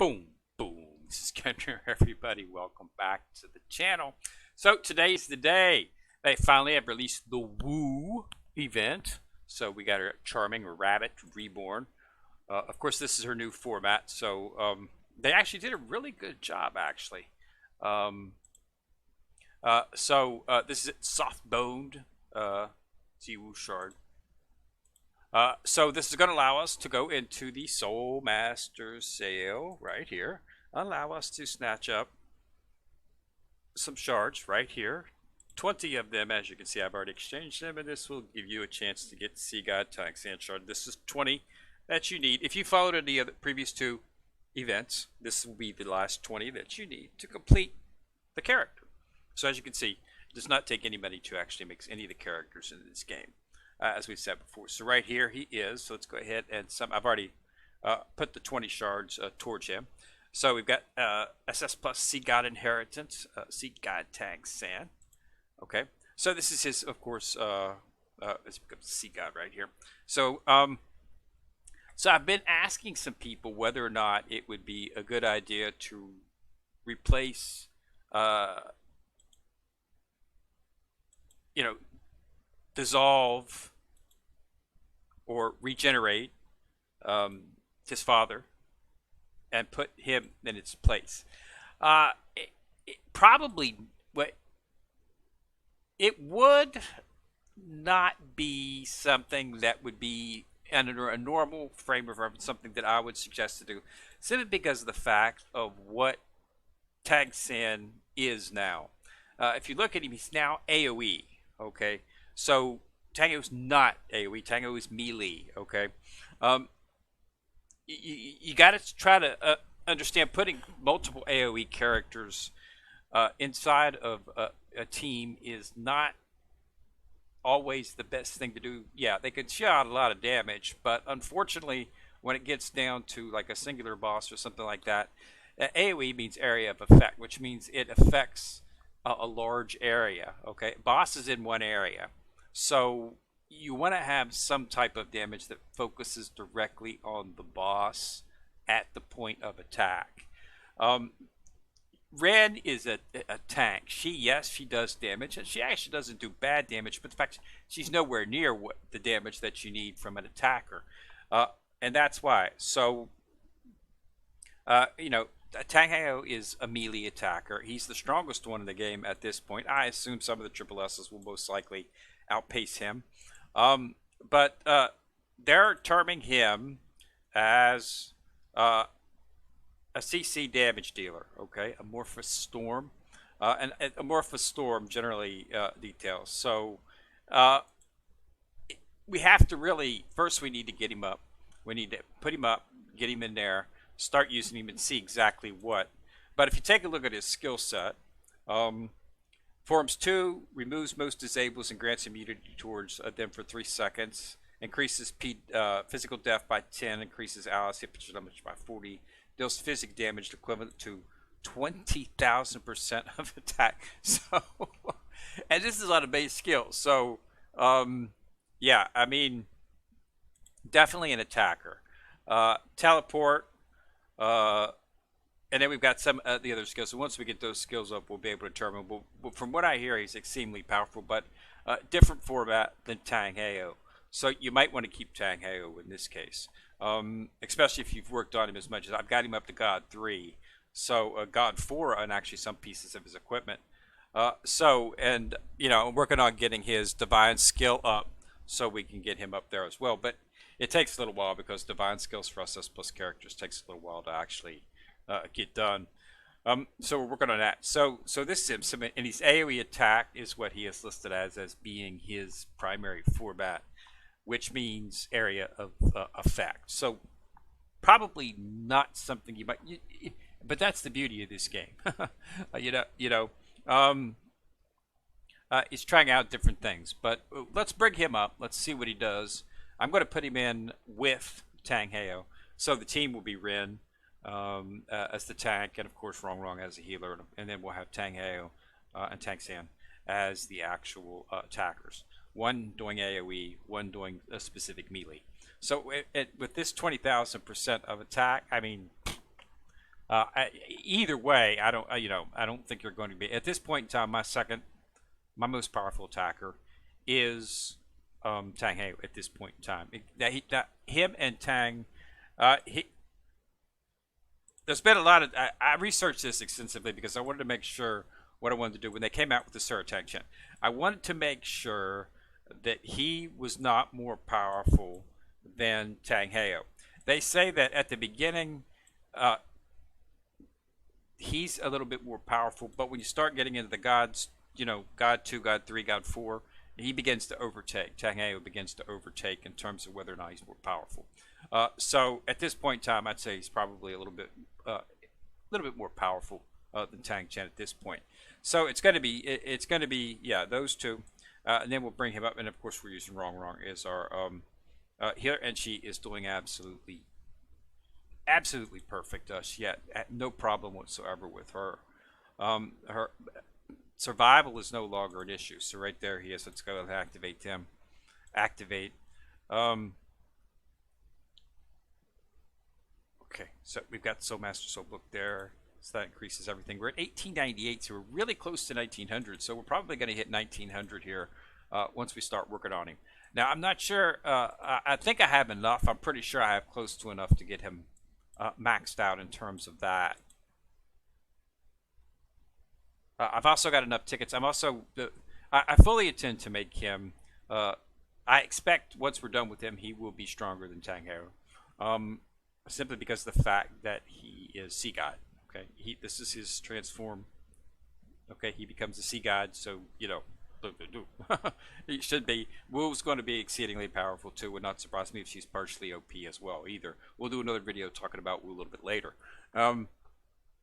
Boom, boom. This is Kendra, everybody. Welcome back to the channel. So today's the day. They finally have released the Woo event. So we got our charming rabbit reborn. Of course, this is her new format. So they actually did a really good job, actually. This is Softboned Woo shard. So this is going to allow us to go into the Soul Master sale right here. Allow us to snatch up some shards right here. 20 of them, as you can see, I've already exchanged them, and this will give you a chance to get Sea God Tang San shard. This is 20 that you need. If you followed any of the previous two events, this will be the last 20 that you need to complete the character. So as you can see, it does not take any money to actually make any of the characters in this game. As we said before. So right here he is. So let's go ahead and I've already put the 20 shards towards him. So we've got SS plus Sea God Inheritance, Sea God Tang San. Okay. So this is his, of course, it's Sea God right here. So I've been asking some people whether or not it would be a good idea to replace, dissolve or regenerate his father and put him in its place. It would not be something that would be under a normal frame of reference, something that I would suggest to do, simply because of the fact of what Tang San is now. If you look at him, he's now AoE. Okay, so Tango's not AoE. Tango is melee. Okay, you got to try to understand putting multiple AoE characters inside of a team is not always the best thing to do. Yeah, they can shoot out a lot of damage, but unfortunately, when it gets down to like a singular boss or something like that, AoE means area of effect, which means it affects a large area. Okay, boss is in one area. So you want to have some type of damage that focuses directly on the boss at the point of attack. Ren is a tank. She does damage, and she actually doesn't do bad damage, but the fact she's nowhere near what the damage that you need from an attacker. And that's why. So, Tang Heo is a melee attacker. He's the strongest one in the game at this point. I assume some of the triple S's will most likely outpace him. But they're terming him as a CC damage dealer, okay? Amorphous Storm. And Amorphous Storm generally details. So we have to really, first we need to get him up. We need to put him up, get him in there, start using him and see exactly what. But if you take a look at his skill set, Forms 2 removes most disables and grants immunity towards them for 3 seconds. Increases physical death by 10. Increases allies hit damage by 40. Deals physical damage equivalent to 20,000% of attack. So, and this is on a base skill. So, yeah, I mean, definitely an attacker. Teleport. And then we've got some the other skills. So once we get those skills up, we'll be able to determine. From what I hear, he's extremely powerful, but different format than Tang Heo. So you might want to keep Tang Heo in this case, especially if you've worked on him as much as I've got him up to God 3. So God 4 on actually some pieces of his equipment. I'm working on getting his divine skill up so we can get him up there as well. But it takes a little while because divine skills for SS plus characters takes a little while to actually get done. So we're working on that. So this is him, and his AoE attack is what he is listed as being his primary format, which means area of effect. So probably not something you might, but that's the beauty of this game. He's trying out different things, but let's bring him up. Let's see what he does. I'm going to put him in with Tang Heo, so the team will be Ren as the tank, and of course Wrong as the healer, and then we'll have Tang Heo and Tang San as the actual attackers. One doing AoE, one doing a specific melee. So with this 20,000% of attack, I mean, Either way, I don't I don't think you're going to be at this point in time. My most powerful attacker is Tang He at this point in time. That him and Tang, he, there's been a lot of I researched this extensively because I wanted to make sure what I wanted to do when they came out with the Suratang Chen. I wanted to make sure that he was not more powerful than Tang Heo. They say that at the beginning, uh, he's a little bit more powerful, but when you start getting into the gods, God 2, God 3, God 4, he begins to overtake. Tang Heo begins to overtake in terms of whether or not he's more powerful. So at this point in time, I'd say he's probably a little bit more powerful than Tang Chen at this point. So it's going to be yeah, those two, and then we'll bring him up, and of course we're using wrong is our here, and she is doing absolutely perfect. She had no problem whatsoever with her. Her survival is no longer an issue. So right there he is. Let's go and activate him. Activate. Um, okay, so we've got Soul Master Soul Book there. So that increases everything. We're at 1898, so we're really close to 1900. So we're probably going to hit 1900 here once we start working on him. Now, I'm not sure. I think I have enough. I'm pretty sure I have close to enough to get him maxed out in terms of that. I've also got enough tickets. I fully intend to make him. I expect once we're done with him, he will be stronger than Tang Ho. Simply because of the fact that he is Sea God. Okay, this is his transform. Okay, he becomes a Sea God, so he should be. Wu's going to be exceedingly powerful too. Would not surprise me if she's partially OP as well either. We'll do another video talking about Wu a little bit later,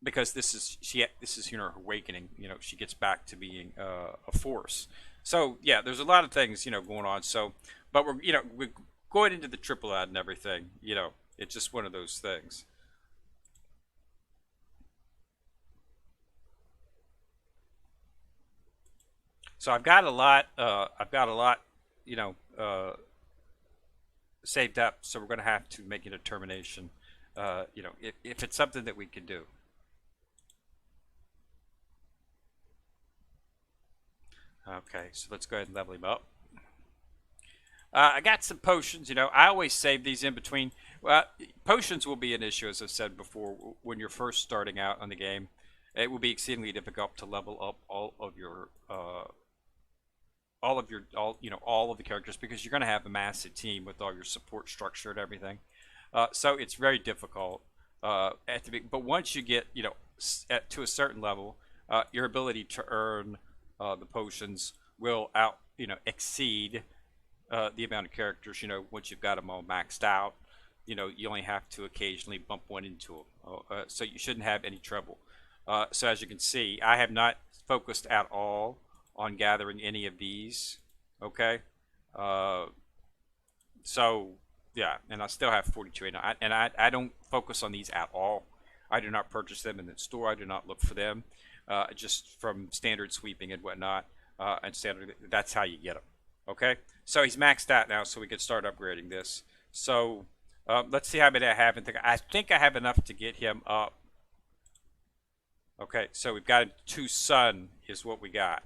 because this is her awakening. She gets back to being a force. So yeah, there's a lot of things going on. So, but we're going into the triple ad and everything. It's just one of those things. So I've got a lot. You know, uh, saved up. So we're going to have to make a determination. If it's something that we can do. Okay, so let's go ahead and level him up. I got some potions. I always save these in between. Well, potions will be an issue, as I've said before, when you're first starting out on the game. It will be exceedingly difficult to level up all of the characters because you're going to have a massive team with all your support structure and everything. So it's very difficult but once you get to a certain level, your ability to earn the potions will exceed the amount of characters. Once you've got them all maxed out, you only have to occasionally bump one into them, so you shouldn't have any trouble. So as you can see, I have not focused at all on gathering any of these. Okay, uh, so yeah, and I still have 42 and I don't focus on these at all. I do not purchase them in the store. I do not look for them, just from standard sweeping and whatnot, and standard. That's how you get them. Okay, so he's maxed out now, so we can start upgrading this. So let's see how many I have. I think I have enough to get him up. Okay, so we've got 2 sun is what we got.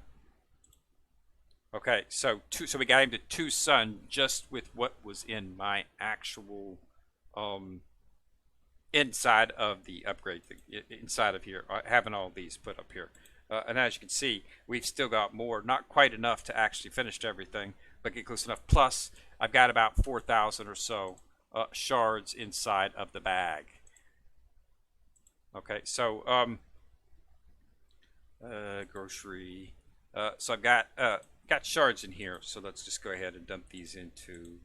Okay, so we got him to 2 sun just with what was in my actual inside of the upgrade thing, inside of here, having all these put up here. And as you can see, we've still got more, not quite enough to actually finish everything, but get close enough. Plus, I've got about 4,000 or so shards inside of the bag. Okay, so grocery. So I've got shards in here. So let's just go ahead and dump these into.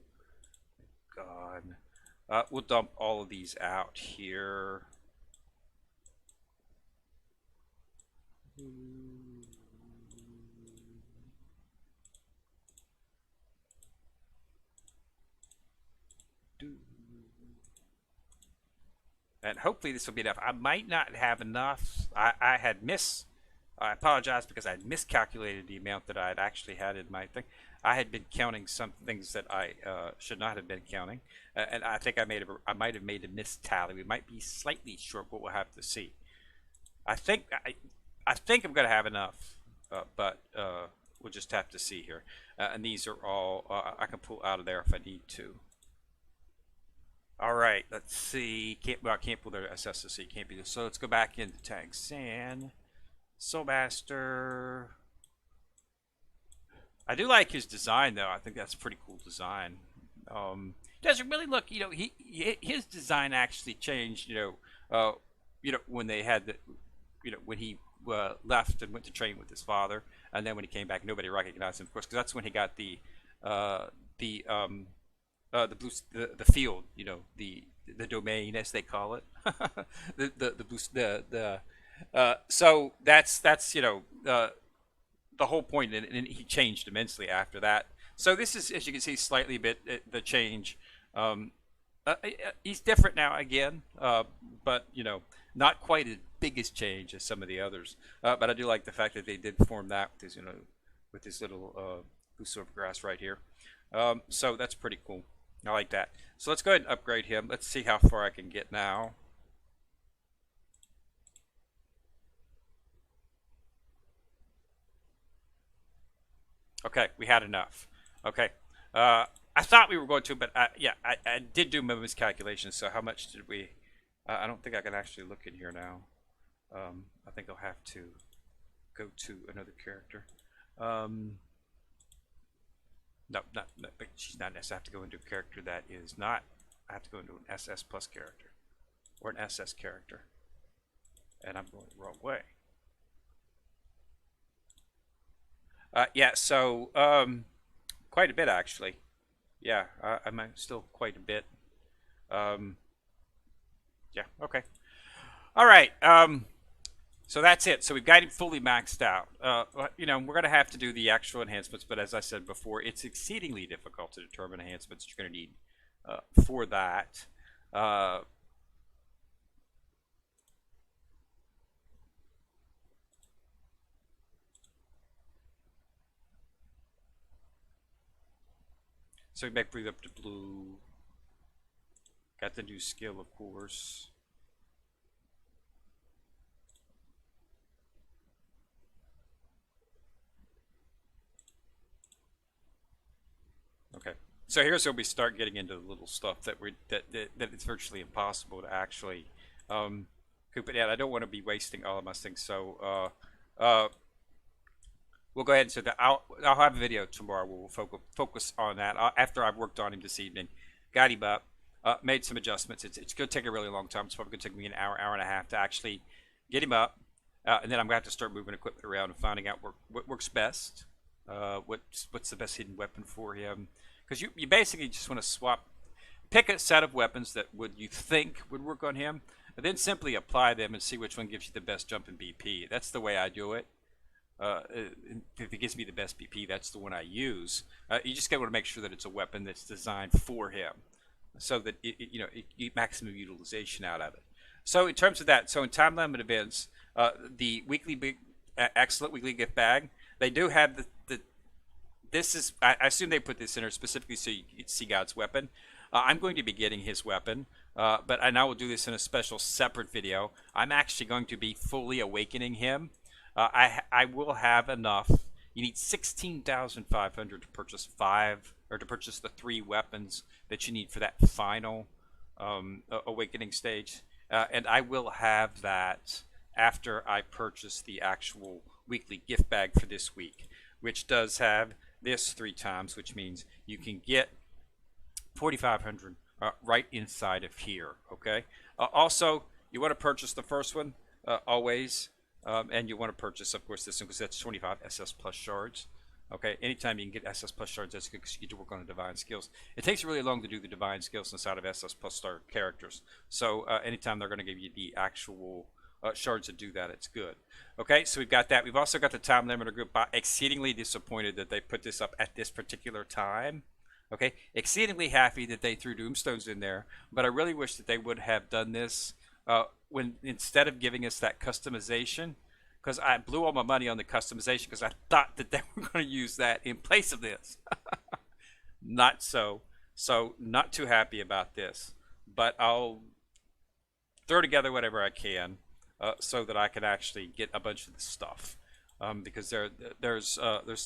God, we'll dump all of these out here. And hopefully this will be enough. I might not have enough. I apologize because I had miscalculated the amount that I had actually had in my thing. I had been counting some things that I should not have been counting, and I think I might have made a mistally. We might be slightly short, but we'll have to see. I think I think I'm gonna have enough, but we'll just have to see here. And these are all I can pull out of there if I need to. All right, let's see. I can't pull their SSC. Can't be this. So let's go back into Tang San, Soulmaster. I do like his design though. I think that's a pretty cool design. Doesn't really look, his design actually changed. When they had when he left and went to train with his father, and then when he came back, nobody recognized him, of course, because that's when he got the blue the field, the domain as they call it, the boost so that's the whole point, and he changed immensely after that. So this is, as you can see, slightly bit the change. He's different now again, but not quite as big as change as some of the others. But I do like the fact that they did form that with this little boost of grass right here. So that's pretty cool. I like that. So let's go ahead and upgrade him. Let's see how far I can get now. Okay, we had enough. Okay. I thought we were going to, but yeah, I did do my miscalculations. So how much did we? I don't think I can actually look in here now. I think I'll have to go to another character. No, but she's not necessarily. I have to go into a character that is not. I have to go into an SS plus character or an SS character, and I'm going the wrong way. Yeah, so quite a bit actually. Yeah, I'm still quite a bit. Um, yeah, okay. All right. So that's it. So we've got him fully maxed out. We're going to have to do the actual enhancements, but as I said before, it's exceedingly difficult to determine enhancements you're going to need for that. So we back breathe up to blue. Got the new skill, of course. Okay. So here's where we start getting into the little stuff that it's virtually impossible to actually coop it out. I don't want to be wasting all of my things, so we'll go ahead and say that I'll have a video tomorrow where we'll focus on that after I've worked on him this evening, got him up, made some adjustments. It's going to take a really long time. It's probably going to take me an hour, hour and a half to actually get him up, and then I'm going to have to start moving equipment around and finding out what works best, what's the best hidden weapon for him, because you basically just want to pick a set of weapons that you think would work on him, and then simply apply them and see which one gives you the best jump in BP. That's the way I do it. If it gives me the best BP, that's the one I use. You just got to make sure that it's a weapon that's designed for him, so that you get maximum utilization out of it. So in terms of that, so in time limit events, the excellent weekly gift bag, they do have this is, I assume they put this in there specifically so you can see God's weapon. I'm going to be getting his weapon, and I will do this in a special separate video. I'm actually going to be fully awakening him. I will have enough. You need 16,500 to purchase the 3 weapons that you need for that final awakening stage, and I will have that after I purchase the actual weekly gift bag for this week, which does have this 3 times, which means you can get 4,500 right inside of here. Okay. Also, you want to purchase the first one always. And you want to purchase, of course, this one because that's 25 SS plus shards. Okay, anytime you can get SS plus shards, that's good because you get to work on the divine skills. It takes really long to do the divine skills inside of SS plus star characters. So anytime they're going to give you the actual shards to do that, it's good. Okay, so we've got that. We've also got the time limiter group. Exceedingly disappointed that they put this up at this particular time. Okay, exceedingly happy that they threw Doomstones in there, but I really wish that they would have done this when instead of giving us that customization, because I blew all my money on the customization because I thought that they were going to use that in place of this. Not so. So not too happy about this, but I'll throw together whatever I can so that I can actually get a bunch of the stuff. Because there's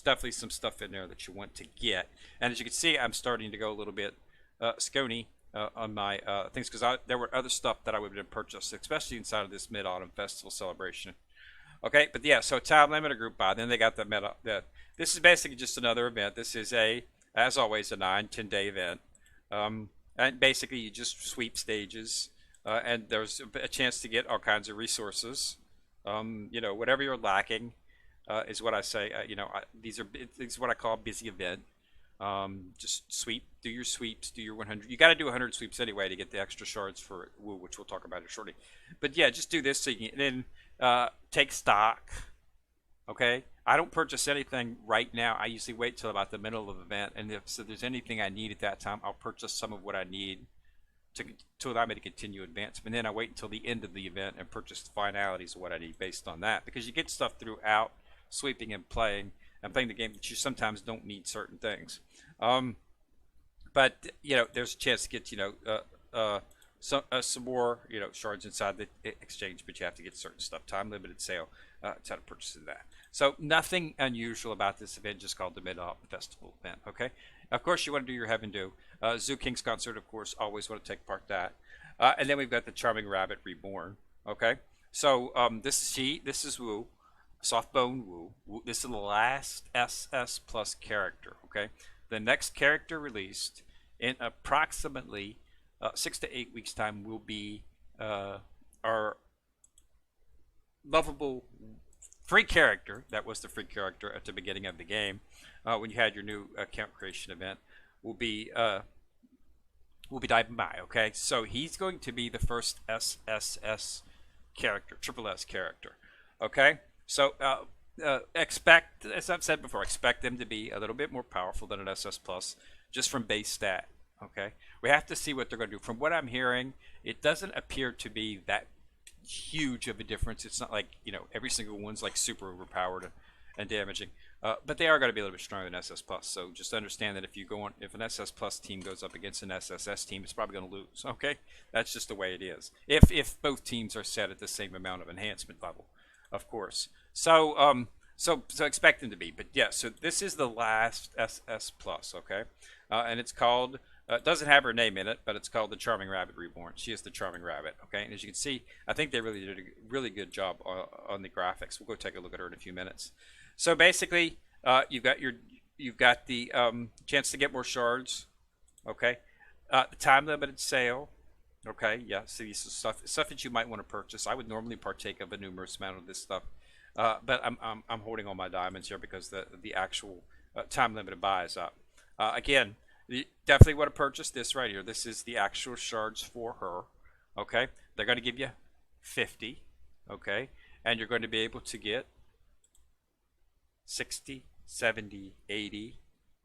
definitely some stuff in there that you want to get, and as you can see, I'm starting to go a little bit scony on my things because there were other stuff that I would have purchased, especially inside of this Mid-Autumn Festival celebration. Okay, but yeah, so time limit or group buy. Then they got the meta. This is basically just another event. This is as always, a 9-10 day event, and basically you just sweep stages, and there's a chance to get all kinds of resources. Whatever you're lacking is what I say. These are what I call a busy event. Just sweep, do your sweeps, do your 100. You got to do 100 sweeps anyway to get the extra shards for Woo, which we'll talk about it shortly. But yeah, just do this so you can then take stock. Okay, I don't purchase anything right now. I usually wait till about the middle of the event, and if there's anything I need at that time, I'll purchase some of what I need to allow me to continue advancement. And then I wait until the end of the event and purchase the finalities of what I need based on that, because you get stuff throughout sweeping and playing the game that you sometimes don't need certain things. But there's a chance to get some more shards inside the exchange, but you have to get certain stuff. Time limited sale to purchase that. So nothing unusual about this event, just called the Mid-Autumn Festival event. Okay. Of course, you want to do your Heaven Do. Zoo King's concert, of course, always want to take part in that. And then we've got the Charming Rabbit Reborn. Okay. So this is Woo. Softboned Woo. This is the last SS Plus character. Okay. The next character released in approximately 6 to 8 weeks time will be our lovable free character. That was the free character at the beginning of the game when you had your new account creation event. Will be Diamond Mai. Okay, so he's going to be the first SSS character, triple S character. Okay, so expect, as I've said before, expect them to be a little bit more powerful than an SS Plus, just from base stat. Okay, we have to see what they're going to do. From what I'm hearing, it doesn't appear to be that huge of a difference. It's not like every single one's like super overpowered and damaging, but they are going to be a little bit stronger than SS Plus. So just understand that if an SS Plus team goes up against an SSS team, it's probably going to lose. Okay, that's just the way it is. If both teams are set at the same amount of enhancement level, of course. So expect them to be. But yeah, so this is the last SS Plus. Okay, and it's called. It doesn't have her name in it, but it's called the Charming Rabbit Reborn. She is the Charming Rabbit. Okay, and as you can see, I think they really did a really good job on the graphics. We'll go take a look at her in a few minutes. So basically, you've got the chance to get more shards. Okay, the time limited sale. Okay, yeah. So this is stuff that you might want to purchase. I would normally partake of a numerous amount of this stuff, but I'm holding all my diamonds here because the actual time limited buy is up. Again. You definitely want to purchase this right here. This is the actual shards for her. Okay, they're going to give you 50. Okay, and you're going to be able to get 60, 70, 80,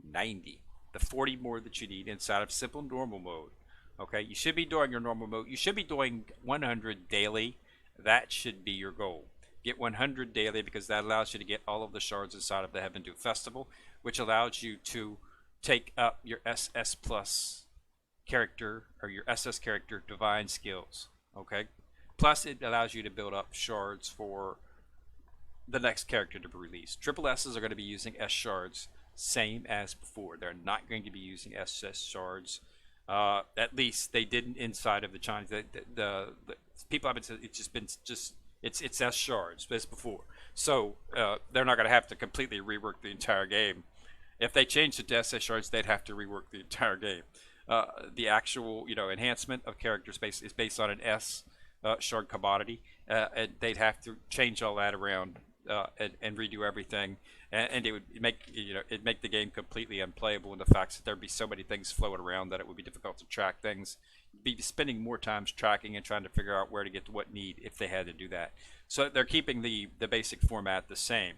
90. The 40 more that you need inside of simple normal mode. Okay, you should be doing your normal mode. You should be doing 100 daily. That should be your goal. Get 100 daily because that allows you to get all of the shards inside of the Heaven Do Festival, which allows you to take up your SS Plus character or your SS character divine skills. Okay, plus it allows you to build up shards for the next character to be released. Triple S's are going to be using S shards same as before. They're not going to be using SS shards. At least they didn't inside of the Chinese. The people have been, it's S shards as before. So they're not going to have to completely rework the entire game. If they changed it to SS shards, they'd have to rework the entire game. The actual, enhancement of character space is based on an S shard commodity, and they'd have to change all that around and redo everything, and it would make the game completely unplayable. In the fact that there'd be so many things floating around that it would be difficult to track things. You'd be spending more time tracking and trying to figure out where to get to what need if they had to do that. So they're keeping the basic format the same,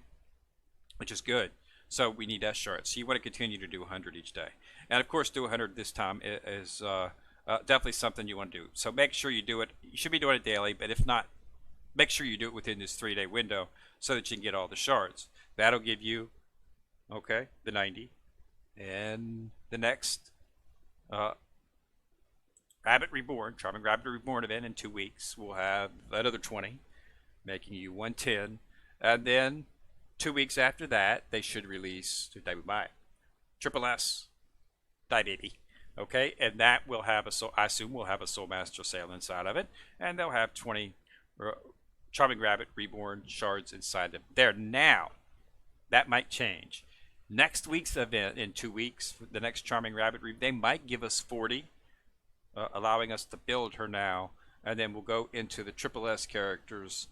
which is good. So we need S shards. So you want to continue to do 100 each day. And of course, do 100 this time is definitely something you want to do. So make sure you do it. You should be doing it daily, but if not, make sure you do it within this 3-day window so that you can get all the shards. That'll give you, okay, the 90. And the next Rabbit Reborn, Charming Rabbit Reborn event in 2 weeks, we'll have another 20, making you 110. And then 2 weeks after that, they should release Triple S, Die Baby. Okay, and that will have a I assume will have a Soul Master Sail inside of it, and they'll have 20 Charming Rabbit Reborn shards inside of there. Now, that might change. Next week's event in 2 weeks, the next Charming Rabbit, they might give us 40, allowing us to build her now, and then we'll go into the Triple S characters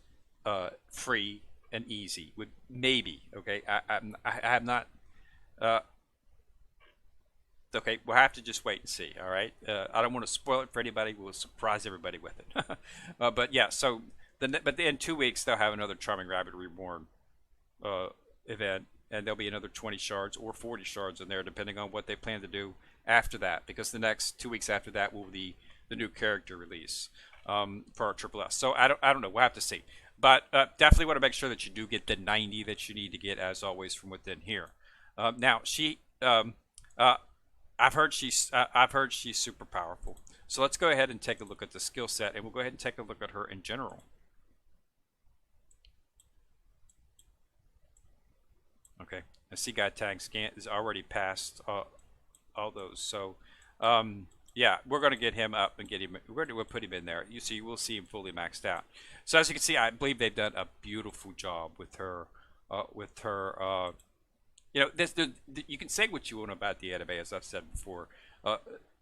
free and easy. With maybe, okay, I have not. Okay, we'll have to just wait and see. All right, I don't want to spoil it for anybody. We'll surprise everybody with it. But yeah, so but in 2 weeks they'll have another Charming Rabbit Reborn event, and there'll be another 20 shards or 40 shards in there, depending on what they plan to do after that. Because the next 2 weeks after that will be the new character release for our Triple S. So I don't know. We'll have to see. But definitely want to make sure that you do get the 90 that you need to get, as always, from within here. Now I've heard she's super powerful. So let's go ahead and take a look at the skill set, and we'll go ahead and take a look at her in general. Okay, the Sea God Tang San is already past all those. So yeah, we're going to get him up and we'll put him in there. You see, we'll see him fully maxed out. So as you can see, I believe they've done a beautiful job with her. You know, you can say what you want about the anime, as I've said before.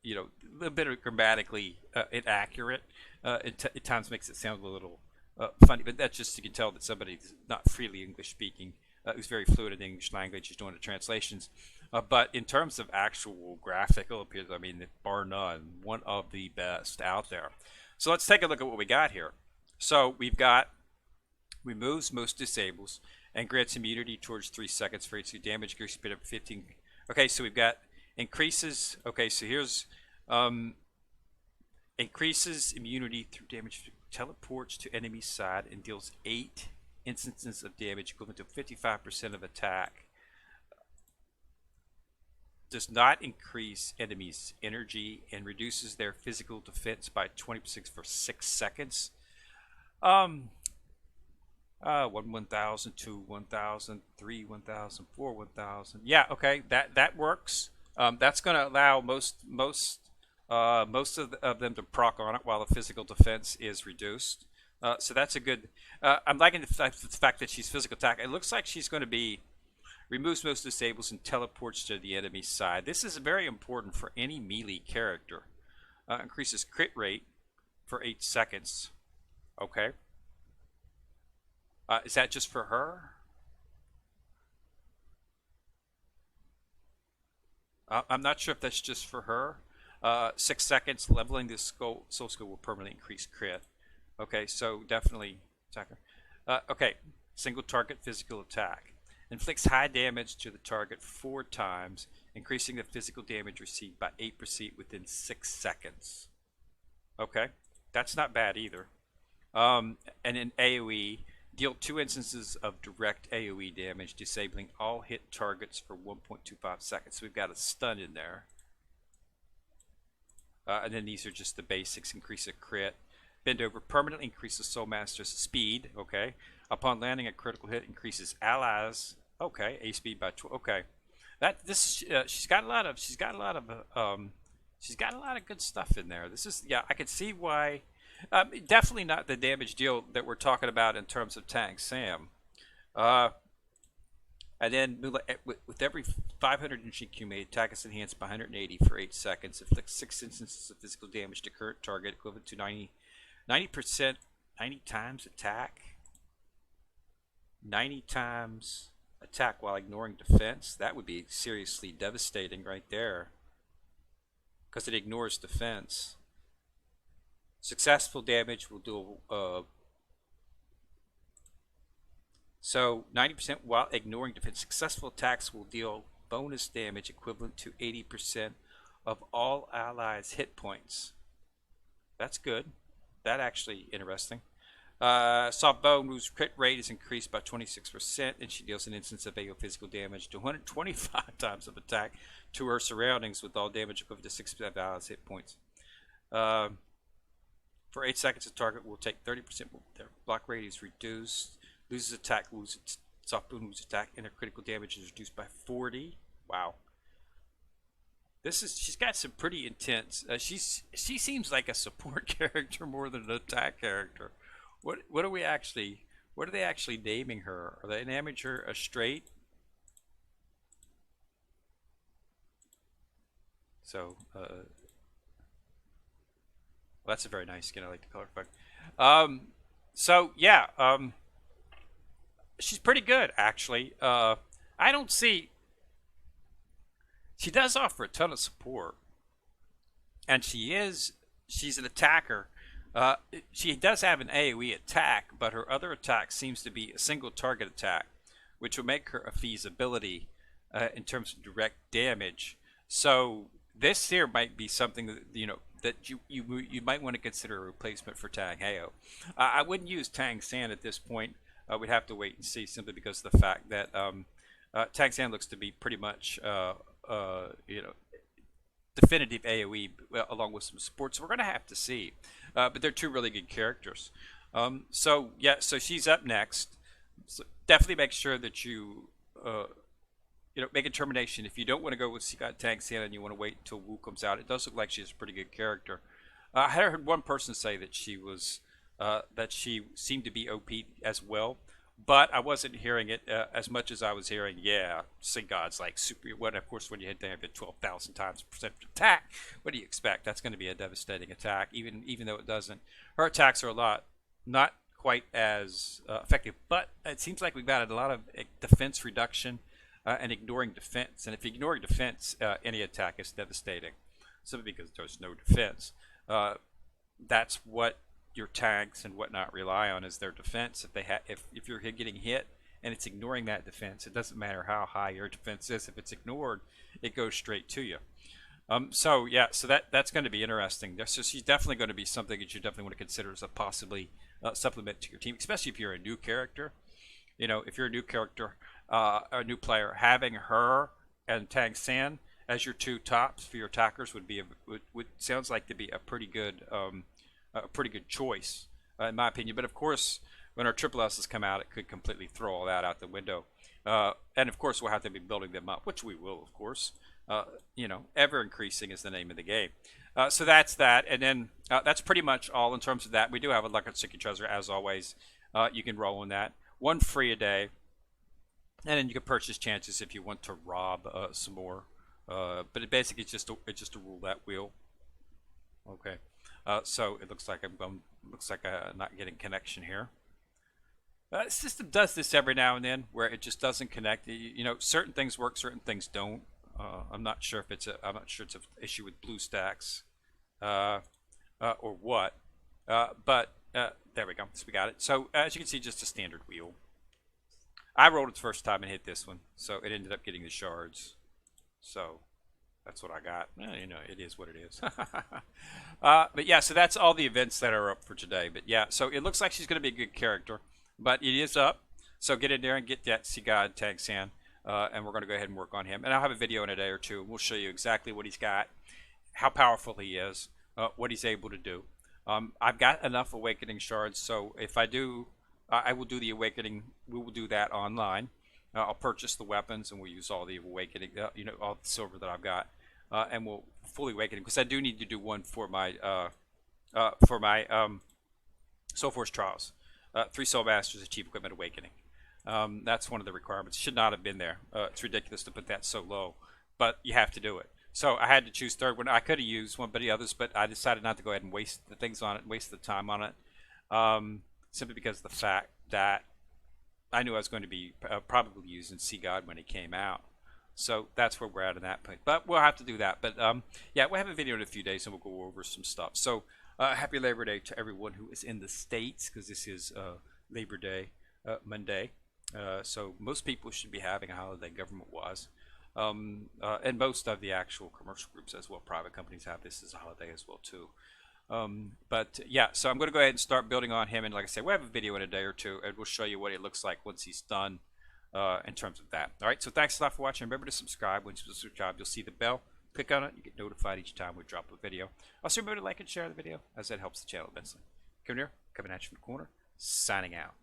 You know, a little bit of grammatically inaccurate. At times makes it sound a little funny, but that's just, you can tell that somebody's not freely English speaking, who's very fluent in the English language, is doing the translations. But in terms of actual graphical appearance, I mean, bar none, one of the best out there. So let's take a look at what we got here. So we've got removes most disables and grants immunity towards 3 seconds for each damage, increase speed up 15. Okay, so we've got increases. Okay, so here's increases immunity through damage, teleports to enemy side and deals 8 instances of damage equivalent to 55% of attack. Does not increase enemies' energy and reduces their physical defense by 20% for 6 seconds. 1,000, 2, 1,000, 3, 1,000, 4, 1,000. Yeah, okay, that works. That's going to allow most of them to proc on it while the physical defense is reduced. So that's a good. I'm liking the fact that she's physical attack. It looks like she's going to be removes most disables and teleports to the enemy side. This is very important for any melee character. Increases crit rate for 8 seconds. Okay. Is that just for her? I'm not sure if that's just for her. 6 seconds, leveling this soul skill will permanently increase crit. Okay, so definitely attacker. Okay, single target physical attack. Inflicts high damage to the target 4 times, increasing the physical damage received by 8% within 6 seconds. Okay, that's not bad either. And in AoE, deal 2 instances of direct AoE damage, disabling all hit targets for 1.25 seconds. So we've got a stun in there. And then these are just the basics. Increase a crit. Bend over permanently increases Soul Master's speed. Okay. Upon landing a critical hit, increases allies. Okay. A speed by 12. Okay. She's got a lot of good stuff in there. This is, yeah, I can see why. Definitely not the damage deal that we're talking about in terms of Tang San. And then with every 500 energy accumulated, attack is enhanced by 180 for 8 seconds. Inflicts 6 instances of physical damage to current target, equivalent to 90%, 90 times attack. 90 times attack while ignoring defense. That would be seriously devastating right there, because it ignores defense. Successful damage will do so 90% while ignoring defense. Successful attacks will deal bonus damage equivalent to 80% of all allies' hit points. That's good. That actually interesting. Softboned, whose crit rate is increased by 26%, and she deals an instance of AO physical damage to 125 times of attack to her surroundings, with all damage equivalent to 6% of allies' hit points. For 8 seconds, the target will take 30%. Their block rate is reduced. Loses attack, loses Softboned, loses attack, and their critical damage is reduced by 40. Wow. She's got some pretty intense. She seems like a support character more than an attack character. What are they actually naming her? Are they naming her a straight? So well, that's a very nice skin. I like the color effect. So yeah, she's pretty good actually. I don't see. She does offer a ton of support, and she's an attacker. She does have an AoE attack, but her other attack seems to be a single target attack, which will make her a feasibility in terms of direct damage. So this here might be something that you might want to consider a replacement for Tang Heo. I wouldn't use Tang San at this point. We'd have to wait and see, simply because of the fact that Tang San looks to be pretty much definitive AoE along with some support. So we're going to have to see. But they're two really good characters. So she's up next. So definitely make sure that you make a determination. If you don't want to go with Sea God Tang San and you want to wait until Wu comes out, it does look like she's a pretty good character. I heard one person say that she seemed to be OP as well, but I wasn't hearing it as much as I was hearing, Sea God's like super. What, of course, when you hit down to 12,000 times percent attack, what do you expect? That's going to be a devastating attack, even though it doesn't. Her attacks are not quite as effective, but it seems like we've got a lot of defense reduction and ignoring defense. And if you're ignoring defense, any attack is devastating, simply because there's no defense. That's what your tanks and whatnot rely on, is their defense. If you're getting hit and it's ignoring that defense, it doesn't matter how high your defense is. If it's ignored, it goes straight to you. So that's going to be interesting. So she's definitely going to be something that you definitely want to consider as a possibly supplement to your team, especially if you're a new character. If you're a new character, a new player, having her and Tang San as your two tops for your attackers would sounds like to be a pretty good choice, in my opinion. But of course, when our triple S's come out, it could completely throw all that out the window. And of course, we'll have to be building them up, which we will, of course. Ever increasing is the name of the game. So that's that, and then that's pretty much all in terms of that. We do have a Luck and Sticky Treasure, as always. You can roll in that. 1 free a day, and then you can purchase chances if you want to rob some more. But it basically it's just a roulette wheel. Okay. So it looks like I'm not getting connection here. The system does this every now and then, where it just doesn't connect. Certain things work, certain things don't. I'm not sure if it's an issue with BlueStacks or what. But there we go. So we got it. So as you can see, just a standard wheel. I rolled it the first time and hit this one, so it ended up getting the shards. So that's what I got. It is what it is. But yeah, so that's all the events that are up for today. But yeah, so it looks like she's going to be a good character, but it is up. So get in there and get that Sea God Tang San, and we're going to go ahead and work on him. And I'll have a video in a day or two, and we'll show you exactly what he's got, how powerful he is, what he's able to do. I've got enough awakening shards, so if I do, I will do the awakening. We will do that online. I'll purchase the weapons, and we'll use all the awakening, all the silver that I've got, and we'll fully awaken, because I do need to do one for my Soul Force Trials. 3 Soul Masters achieve equipment awakening. That's one of the requirements. Should not have been there. It's ridiculous to put that so low, but you have to do it. So I had to choose third one. I could have used one of the others, but I decided not to go ahead and waste the things on it, waste the time on it, simply because of the fact that I knew I was going to be probably using Sea God when it came out. So that's where we're at in that point. But we'll have to do that. But yeah, we'll have a video in a few days, and we'll go over some stuff. So happy Labor Day to everyone who is in the States, because this is Labor Day Monday. So most people should be having a holiday government-wise. And most of the actual commercial groups as well, private companies, have this as a holiday as well too. But yeah, so I'm going to go ahead and start building on him. And like I said, we'll have a video in a day or two, and we'll show you what it looks like once he's done in terms of that. All right, so thanks a lot for watching. Remember to subscribe. Once you subscribe, you'll see the bell. Click on it. You get notified each time we drop a video. Also, remember to like and share the video, as that helps the channel immensely. Come here, coming at you from the corner, signing out.